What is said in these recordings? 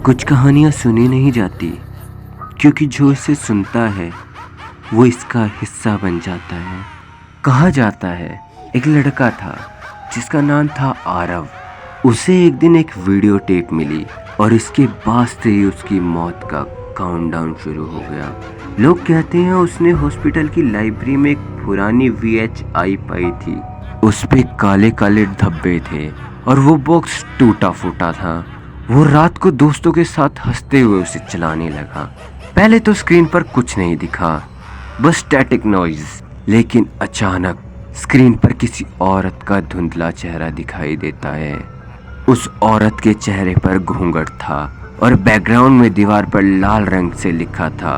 कुछ कहानियाँ सुनी नहीं जाती क्योंकि जो इसे सुनता है वो इसका हिस्सा बन जाता है। कहा जाता है एक लड़का था जिसका नाम था आरव। उसे एक दिन एक वीडियो टेप मिली और इसके बाद से ही उसकी मौत का काउंटडाउन शुरू हो गया। लोग कहते हैं उसने हॉस्पिटल की लाइब्रेरी में एक पुरानी VHI पाई थी। उस पे काले काले धब्बे थे और वो बॉक्स टूटा फूटा था। वो रात को दोस्तों के साथ हंसते हुए उसे चलाने लगा। पहले तो स्क्रीन पर कुछ नहीं दिखा, बस स्टैटिक नॉइज। लेकिन अचानक स्क्रीन पर किसी औरत का धुंधला चेहरा दिखाई देता है। उस औरत के चेहरे पर घूंघट था और बैकग्राउंड में दीवार पर लाल रंग से लिखा था,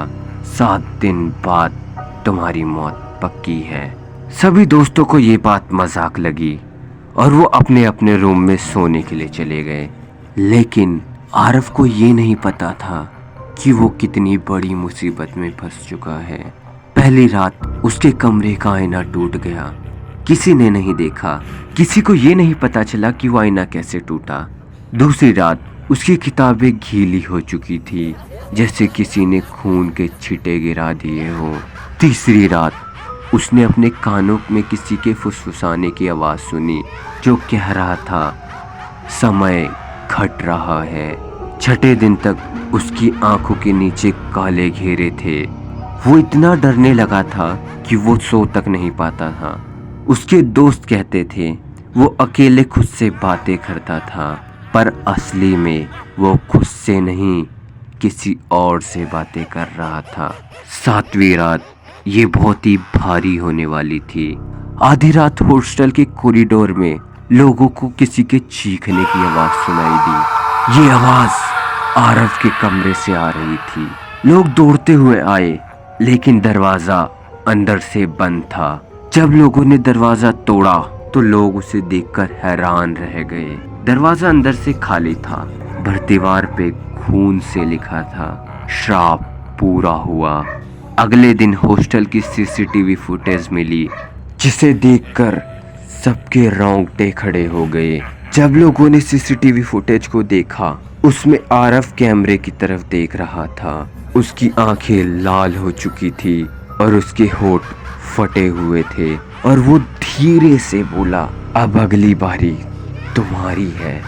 7 दिन बाद तुम्हारी मौत पक्की है। सभी दोस्तों को ये बात मजाक लगी और वो अपने अपने रूम में सोने के लिए चले गए। लेकिन आरव को ये नहीं पता था कि वो कितनी बड़ी मुसीबत में फंस चुका है। पहली रात उसके कमरे का आईना टूट गया। किसी ने नहीं देखा, किसी को ये नहीं पता चला कि वो आईना कैसे टूटा। दूसरी रात उसकी किताबें गीली हो चुकी थी, जैसे किसी ने खून के छींटे गिरा दिए हो। तीसरी रात उसने अपने कानों में किसी के फुसफुसाने की आवाज़ सुनी जो कह रहा था, समय घट रहा है। छठे दिन तक उसकी आंखों के नीचे काले घेरे थे। वो इतना डरने लगा था कि वो सो तक नहीं पाता था। उसके दोस्त कहते थे वो अकेले खुद से बातें करता था, पर असली में वो खुद से नहीं किसी और से बातें कर रहा था। 7वीं रात ये बहुत ही भारी होने वाली थी। आधी रात हॉस्टल के कॉरिडोर में लोगों को किसी के चीखने की आवाज सुनाई दी। ये आवाज आरव के कमरे से आ रही थी। लोग दौड़ते हुए आए, लेकिन दरवाजा अंदर से बंद था। जब लोगों ने दरवाजा तोड़ा तो लोग उसे देखकर हैरान रह गए। दरवाजा अंदर से खाली था, पर दीवार पे खून से लिखा था, श्राप पूरा हुआ। अगले दिन हॉस्टल की CCTV फुटेज मिली, जिसे देखकर सबके रोंगटे खड़े हो गए। जब लोगों ने CCTV फुटेज को देखा, उसमें आरव कैमरे की तरफ देख रहा था। उसकी आंखें लाल हो चुकी थी और उसके होठ फटे हुए थे और वो धीरे से बोला, अब अगली बारी तुम्हारी है।